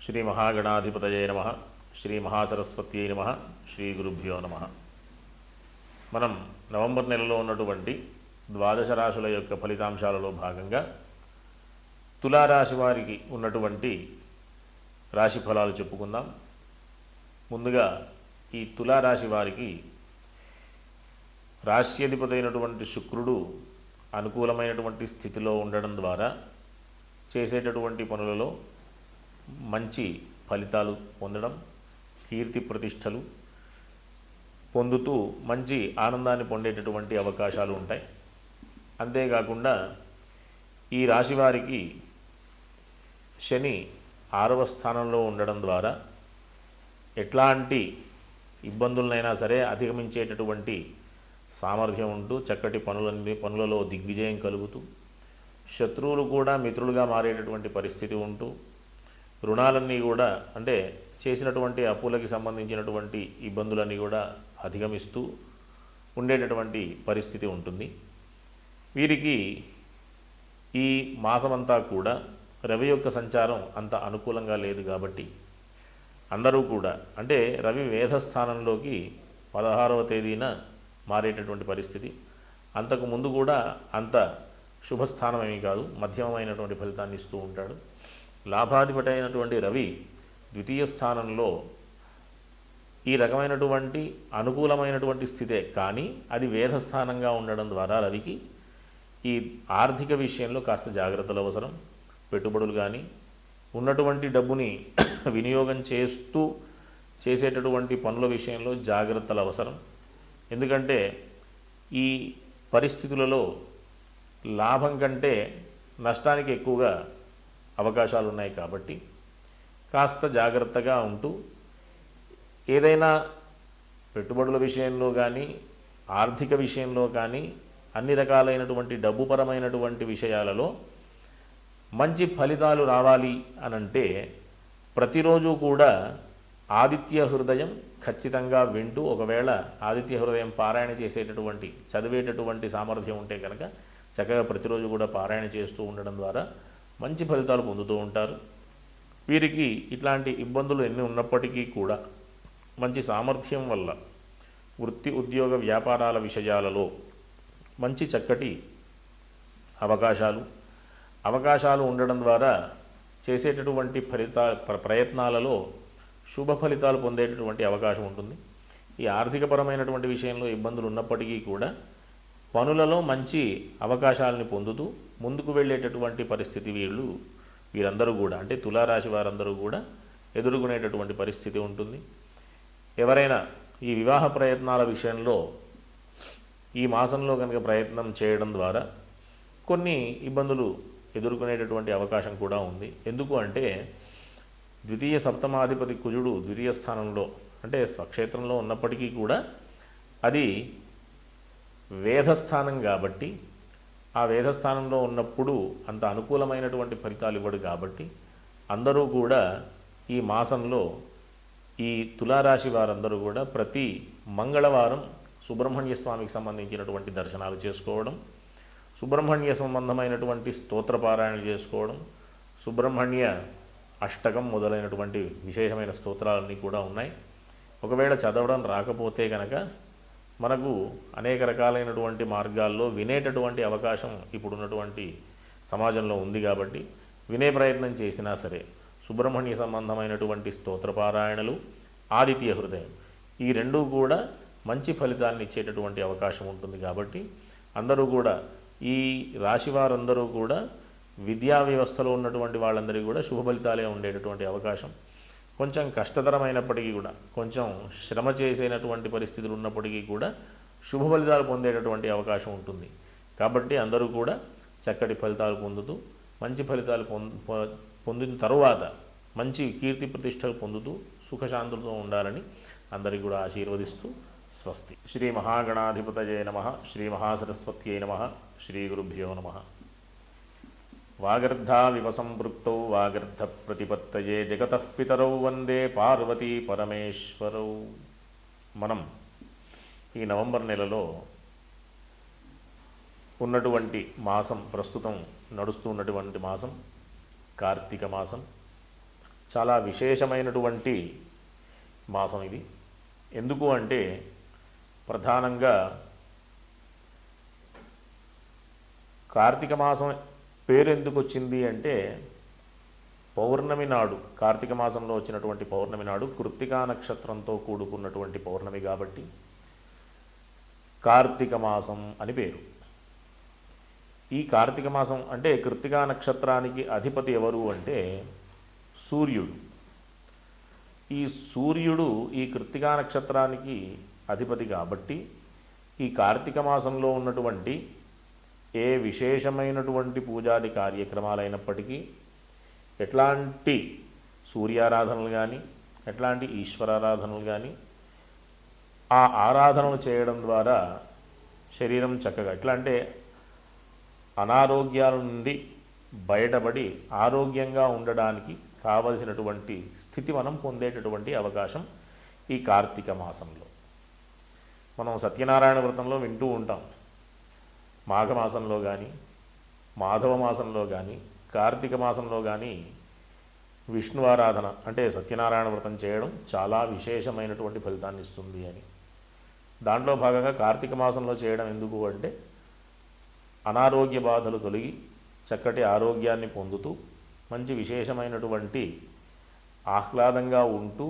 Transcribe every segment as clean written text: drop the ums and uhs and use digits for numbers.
శ్రీ మహాగణాధిపతయే నమః. శ్రీ మహాసరస్వత్యై నమః. శ్రీ గురుభ్యో నమః. మనం నవంబర్ నెలలో ఉన్నటువంటి ద్వాదశ రాశుల యొక్క ఫలితాంశాలలో భాగంగా తులారాశి వారికి ఉన్నటువంటి రాశి ఫలాలు చెప్పుకుందాం. ముందుగా ఈ తులారాశి వారికి రాశ్యాధిపతి అయినటువంటి శుక్రుడు అనుకూలమైనటువంటి స్థితిలో ఉండడం ద్వారా చేసేటటువంటి పనులలో మంచి ఫలితాలు పొందడం, కీర్తి ప్రతిష్టలు పొందుతూ మంచి ఆనందాన్ని పొందేటటువంటి అవకాశాలు ఉంటాయి. అంతేకాకుండా ఈ రాశి వారికి శని 6వ స్థానంలో ఉండడం ద్వారా ఎట్లాంటి ఇబ్బందులనైనా సరే అధిగమించేటటువంటి సామర్థ్యం ఉంటూ చక్కటి పనులలో దిగ్విజయం కలుగుతూ శత్రువులు కూడా మిత్రులుగా మారేటటువంటి పరిస్థితి ఉంటూ రుణాలన్నీ కూడా అంటే చేసినటువంటి అప్పులకి సంబంధించినటువంటి ఇబ్బందులన్నీ కూడా అధిగమిస్తూ ఉండేటటువంటి పరిస్థితి ఉంటుంది. వీరికి ఈ మాసమంతా కూడా రవి యొక్క సంచారం అంత అనుకూలంగా లేదు కాబట్టి అందరూ కూడా అంటే రవి వేధస్థానంలోకి 16వ తేదీన మారేటటువంటి పరిస్థితి. అంతకు ముందు కూడా అంత శుభస్థానం ఏమీ కాదు, మధ్యమమైనటువంటి ఫలితాన్ని ఇస్తూ ఉంటాడు. లాభాధిపతి అయినటువంటి రవి ద్వితీయ స్థానంలో ఈ రకమైనటువంటి అనుకూలమైనటువంటి స్థితే, కానీ అది వేధస్థానంగా ఉండడం ద్వారా రవికి ఈ ఆర్థిక విషయంలో కాస్త జాగ్రత్తలు అవసరం. పెట్టుబడులు కానీ ఉన్నటువంటి డబ్బుని వినియోగం చేస్తూ చేసేటటువంటి పనుల విషయంలో జాగ్రత్తలు అవసరం. ఎందుకంటే ఈ పరిస్థితులలో లాభం కంటే నష్టానికి ఎక్కువగా అవకాశాలు ఉన్నాయి కాబట్టి కాస్త జాగ్రత్తగా ఉంటూ ఏదైనా పెట్టుబడుల విషయంలో కానీ ఆర్థిక విషయంలో కానీ అన్ని రకాలైనటువంటి డబ్బుపరమైనటువంటి విషయాలలో మంచి ఫలితాలు రావాలి అనంటే ప్రతిరోజు కూడా ఆదిత్య హృదయం ఖచ్చితంగా వింటూ, ఒకవేళ ఆదిత్య హృదయం పారాయణ చేసేటటువంటి చదివేటటువంటి సామర్థ్యం ఉంటే కనుక చక్కగా ప్రతిరోజు కూడా పారాయణ చేస్తూ ఉండడం ద్వారా మంచి ఫలితాలు పొందుతూ ఉంటారు. వీరికి ఇట్లాంటి ఇబ్బందులు ఎన్ని ఉన్నప్పటికీ కూడా మంచి సామర్థ్యం వల్ల వృత్తి ఉద్యోగ వ్యాపారాల విషయాలలో మంచి చక్కటి అవకాశాలు ఉండడం ద్వారా చేసేటటువంటి ప్రయత్నాలలో శుభ ఫలితాలు పొందేటటువంటి అవకాశం ఉంటుంది. ఈ ఆర్థికపరమైనటువంటి విషయంలో ఇబ్బందులు ఉన్నప్పటికీ కూడా పనులలో మంచి అవకాశాలని పొందుతూ ముందుకు వెళ్ళేటటువంటి పరిస్థితి వీరందరూ కూడా అంటే తులారాశి వారందరూ కూడా ఎదుర్కొనేటటువంటి పరిస్థితి ఉంటుంది. ఎవరైనా ఈ వివాహ ప్రయత్నాల విషయంలో ఈ మాసంలో కనుక ప్రయత్నం చేయడం ద్వారా కొన్ని ఇబ్బందులు ఎదుర్కొనేటటువంటి అవకాశం కూడా ఉంది. ఎందుకు అంటే ద్వితీయ సప్తమాధిపతి కుజుడు ద్వితీయ స్థానంలో అంటే స్వక్షేత్రంలో ఉన్నప్పటికీ కూడా అది వేధస్థానం కాబట్టి ఆ వేధస్థానంలో ఉన్నప్పుడు అంత అనుకూలమైనటువంటి ఫలితాలు ఇవ్వడు కాబట్టి అందరూ కూడా ఈ మాసంలో ఈ తులారాశి వారందరూ కూడా ప్రతి మంగళవారం సుబ్రహ్మణ్య స్వామికి సంబంధించినటువంటి దర్శనాలు చేసుకోవడం, సుబ్రహ్మణ్య సంబంధమైనటువంటి స్తోత్రపారాయణలు చేసుకోవడం, సుబ్రహ్మణ్య అష్టకం మొదలైనటువంటి విశేషమైన స్తోత్రాలన్నీ కూడా ఉన్నాయి. ఒకవేళ చదవడం రాకపోతే కనుక మనకు అనేక రకాలైనటువంటి మార్గాల్లో వినేటటువంటి అవకాశం ఇప్పుడున్నటువంటి సమాజంలో ఉంది కాబట్టి వినే ప్రయత్నం చేసినా సరే సుబ్రహ్మణ్య సంబంధమైనటువంటి స్తోత్రపారాయణలు, ఆదిత్య హృదయం ఈ రెండూ కూడా మంచి ఫలితాలను ఇచ్చేటటువంటి అవకాశం ఉంటుంది. కాబట్టి అందరూ కూడా ఈ రాశి వారందరూ కూడా విద్యా వ్యవస్థలో ఉన్నటువంటి వాళ్ళందరికీ కూడా శుభ ఫలితాలే ఉండేటటువంటి అవకాశం. కొంచెం కష్టతరమైనప్పటికీ కూడా కొంచెం శ్రమ చేసేటటువంటి పరిస్థితులు ఉన్నప్పటికీ కూడా శుభ ఫలితాలు పొందేటటువంటి అవకాశం ఉంటుంది. కాబట్టి అందరూ కూడా చక్కటి ఫలితాలు పొందుతూ మంచి ఫలితాలు పొందిన తరువాత మంచి కీర్తి ప్రతిష్టలు పొందుతూ సుఖశాంతులతో ఉండాలని అందరికీ కూడా ఆశీర్వదిస్తూ స్వస్తి. శ్రీ మహాగణాధిపతయే నమః. శ్రీ మహాసరస్వత్యై నమః. శ్రీ గురుభ్యో నమః. వాగర్ధావివ సంపృక్తౌ వాగర్ధ ప్రతిపత్తయే జగతః పితరౌ వందే పార్వతీ పరమేశ్వరౌ. మనం ఈ నవంబర్ నెలలో ఉన్నటువంటి మాసం, ప్రస్తుతం నడుస్తున్నటువంటి మాసం కార్తీక మాసం. చాలా విశేషమైనటువంటి మాసం ఇది. ఎందుకు అంటే ప్రధానంగా కార్తీక మాసం పేరు ఎందుకు వచ్చింది అంటే పౌర్ణమి నాడు, కార్తీక మాసంలో వచ్చినటువంటి పౌర్ణమి నాడు కృత్తికా నక్షత్రంతో కూడుకున్నటువంటి పౌర్ణమి కాబట్టి కార్తీక మాసం అని పేరు. ఈ కార్తీక మాసం అంటే కృత్తికా నక్షత్రానికి అధిపతి ఎవరు అంటే సూర్యుడు. ఈ సూర్యుడు ఈ కృత్తికా నక్షత్రానికి అధిపతి కాబట్టి ఈ కార్తీక మాసంలో ఉన్నటువంటి ఏ విశేషమైనటువంటి పూజాది కార్యక్రమాలైనప్పటికీ, ఎట్లాంటి సూర్యారాధనలు కానీ ఎట్లాంటి ఈశ్వరారాధనలు కానీ ఆ ఆరాధనలు చేయడం ద్వారా శరీరం చక్కగా, ఎట్లా అంటే అనారోగ్యాల నుండి బయటపడి ఆరోగ్యంగా ఉండడానికి కావలసినటువంటి స్థితి మనం పొందేటటువంటి అవకాశం ఈ కార్తీక మాసంలో. మనం సత్యనారాయణ వ్రతంలో వింటూ ఉంటాం, మాఘమాసంలో కానీ మాధవ మాసంలో కానీ కార్తీక మాసంలో కానీ విష్ణు ఆరాధన అంటే సత్యనారాయణ వ్రతం చేయడం చాలా విశేషమైనటువంటి ఫలితాన్ని ఇస్తుంది అని. దాంట్లో భాగంగా కార్తీక మాసంలో చేయడం ఎందుకు అంటే అనారోగ్య బాధలు తొలగి చక్కటి ఆరోగ్యాన్ని పొందుతూ మంచి విశేషమైనటువంటి ఆహ్లాదంగా ఉంటూ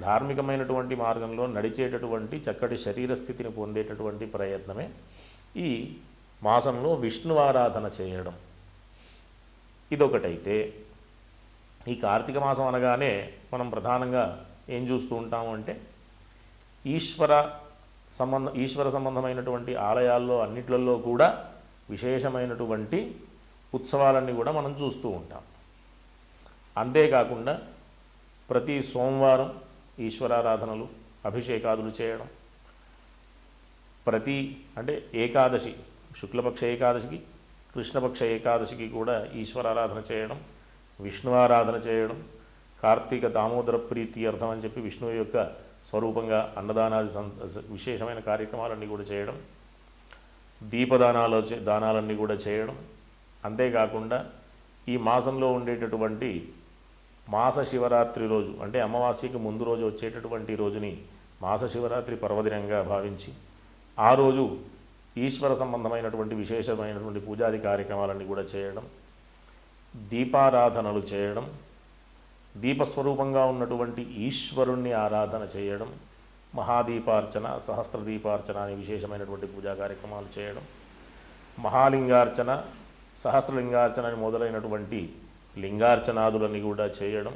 ధార్మికమైనటువంటి మార్గంలో నడిచేటటువంటి చక్కటి శరీర స్థితిని పొందేటటువంటి ప్రయత్నమే ఈ మాసంలో విష్ణు ఆరాధన చేయడం. ఇదొకటైతే ఈ కార్తీక మాసం అనగానే మనం ప్రధానంగా ఏం చూస్తూ ఉంటాము అంటే ఈశ్వర సంబంధమైనటువంటి ఆలయాల్లో అన్నిట్లలో కూడా విశేషమైనటువంటి ఉత్సవాలన్నీ కూడా మనం చూస్తూ ఉంటాం. అంతేకాకుండా ప్రతి సోమవారం ఈశ్వరారాధనలు, అభిషేకాదులు చేయడం, ప్రతి అంటే ఏకాదశి, శుక్లపక్ష ఏకాదశికి కృష్ణపక్ష ఏకాదశికి కూడా ఈశ్వరారాధన చేయడం, విష్ణు ఆరాధన చేయడం, కార్తీక దామోదర ప్రీతి అర్థం అని చెప్పి విష్ణువు యొక్క స్వరూపంగా అన్నదానాది విశేషమైన కార్యక్రమాలన్నీ కూడా చేయడం, దానాలన్నీ కూడా చేయడం. అంతేకాకుండా ఈ మాసంలో ఉండేటటువంటి మాస శివరాత్రి రోజు అంటే అమావాస్యకి ముందు రోజు వచ్చేటటువంటి రోజుని మాస శివరాత్రి పర్వదినంగా భావించి ఆ రోజు ఈశ్వర సంబంధమైనటువంటి విశేషమైనటువంటి పూజాది కార్యక్రమాలన్నీ కూడా చేయడం, దీపారాధనలు చేయడం, దీపస్వరూపంగా ఉన్నటువంటి ఈశ్వరుణ్ణి ఆరాధన చేయడం, మహాదీపార్చన, సహస్రదీపార్చన అనే విశేషమైనటువంటి పూజా కార్యక్రమాలు చేయడం, మహాలింగార్చన, సహస్రలింగార్చన అని మొదలైనటువంటి లింగార్చనాదులన్నీ కూడా చేయడం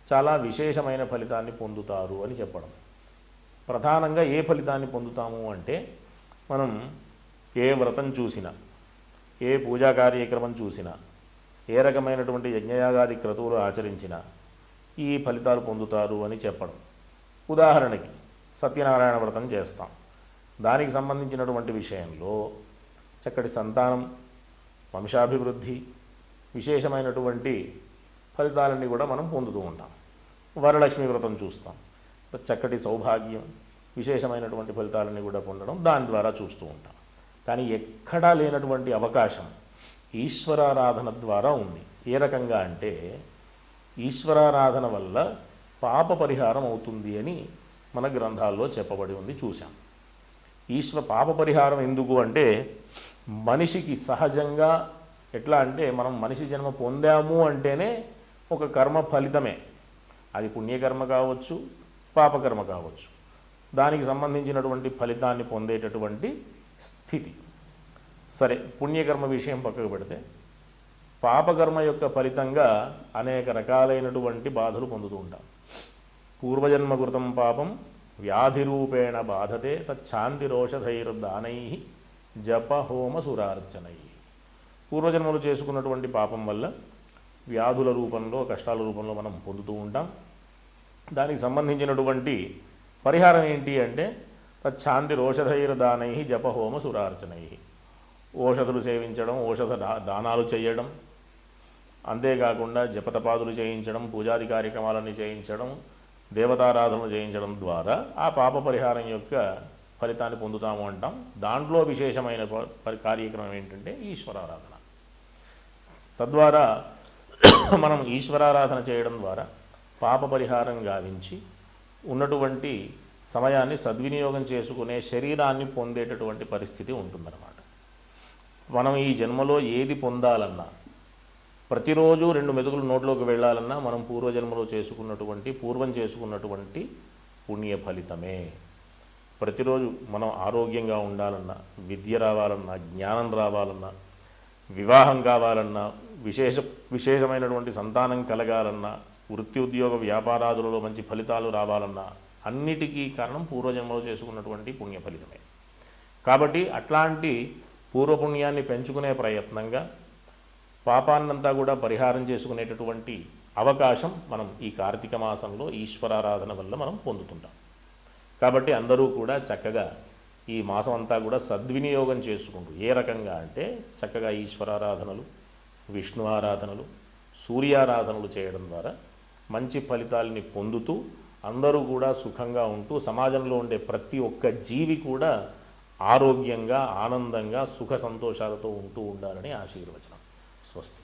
చాలా విశేషమైన ఫలితాన్ని పొందుతారు అని చెప్పడం. ప్రధానంగా ఏ ఫలితాన్ని పొందుతాము అంటే మనం ఏ వ్రతం చూసినా, ఏ పూజా కార్యక్రమం చూసినా, ఏ రకమైనటువంటి యజ్ఞయాగాది క్రతువులు ఆచరించినా ఈ ఫలితాలు పొందుతారు అని చెప్పడం. ఉదాహరణకి సత్యనారాయణ వ్రతం చేస్తాం, దానికి సంబంధించినటువంటి విషయంలో చక్కటి సంతానం, వంశాభివృద్ధి, విశేషమైనటువంటి ఫలితాలన్నీ కూడా మనం పొందుతూ ఉంటాం. వరలక్ష్మి వ్రతం చూస్తాం, చక్కటి సౌభాగ్యం, విశేషమైనటువంటి ఫలితాలన్నీ కూడా పొందడం దాని ద్వారా చూస్తూ ఉంటాం. కానీ ఎక్కడా లేనటువంటి అవకాశం ఈశ్వరారాధన ద్వారా ఉంది. ఏ రకంగా అంటే ఈశ్వరారాధన వల్ల పాప పరిహారం అవుతుంది అని మన గ్రంథాల్లో చెప్పబడి ఉంది, చూసాం. పాప పరిహారం ఎందుకు అంటే మనిషికి సహజంగా ఎట్లా అంటే మనం మనిషి జన్మ పొందాము అంటేనే ఒక కర్మ ఫలితమే, అది పుణ్యకర్మ కావచ్చు, పాపకర్మ కావచ్చు, దానికి సంబంధించినటువంటి ఫలితాన్ని పొందేటటువంటి స్థితి. సరే, పుణ్యకర్మ విషయం పక్కకు పెడితే పాపకర్మ యొక్క ఫలితంగా అనేక రకాలైనటువంటి బాధలు పొందుతూ ఉంటాం. పూర్వజన్మకృతం పాపం వ్యాధిరూపేణ బాధతే తచ్ఛాంతిరోషధైర్దానై జప హోమ సురార్చనై. పూర్వజన్మలు చేసుకున్నటువంటి పాపం వల్ల వ్యాధుల రూపంలో, కష్టాల రూపంలో మనం పొందుతూ ఉంటాం. దానికి సంబంధించినటువంటి పరిహారం ఏంటి అంటే తచ్ఛాంతిరోషధైర్దానై జప హోమ సురార్చనై. ఓషధులు సేవించడం, ఔషధ దానాలు చేయడం, అంతేకాకుండా జపతపాదులు చేయించడం, పూజాది కార్యక్రమాలన్నీ చేయించడం, దేవతారాధనలు చేయించడం ద్వారా ఆ పాప పరిహారం యొక్క ఫలితాన్ని పొందుతాము అంటాం. దాంట్లో విశేషమైన కార్యక్రమం ఏంటంటే ఈశ్వరారాధన. తద్వారా మనం ఈశ్వరారాధన చేయడం ద్వారా పాప పరిహారం గావించి ఉన్నటువంటి సమయాన్ని సద్వినియోగం చేసుకునే శరీరాన్ని పొందేటటువంటి పరిస్థితి ఉంటుందన్నమాట. మనం ఈ జన్మలో ఏది పొందాలన్నా, ప్రతిరోజు 2 మెతుకులు నోట్లోకి వెళ్ళాలన్నా మనం పూర్వం చేసుకున్నటువంటి పుణ్య ఫలితమే. ప్రతిరోజు మనం ఆరోగ్యంగా ఉండాలన్నా, విద్య రావాలన్నా, జ్ఞానం రావాలన్నా, వివాహం కావాలన్నా, విశేషమైనటువంటి సంతానం కలగాలన్నా, వృత్తి ఉద్యోగ వ్యాపారాదులలో మంచి ఫలితాలు రావాలన్నా అన్నిటికీ కారణం పూర్వజన్మలో చేసుకున్నటువంటి పుణ్య ఫలితమే. కాబట్టి అట్లాంటి పూర్వపుణ్యాన్ని పెంచుకునే ప్రయత్నంగా పాపాన్నంతా కూడా పరిహారం చేసుకునేటటువంటి అవకాశం మనం ఈ కార్తీక మాసంలో ఈశ్వరారాధన వల్ల మనం పొందుతుంటాం. కాబట్టి అందరూ కూడా చక్కగా ఈ మాసం అంతా కూడా సద్వినియోగం చేసుకుంటూ, ఏ రకంగా అంటే చక్కగా ఈశ్వరారాధనలు, విష్ణు ఆరాధనలు, సూర్యారాధనలు చేయడం ద్వారా మంచి ఫలితాలని పొందుతూ అందరూ కూడా సుఖంగా ఉంటూ సమాజంలో ఉండే ప్రతి ఒక్క జీవి కూడా ఆరోగ్యంగా, ఆనందంగా, సుఖ సంతోషాలతో ఉంటూ ఉండాలని ఆశీర్వచనం. స్వస్తి.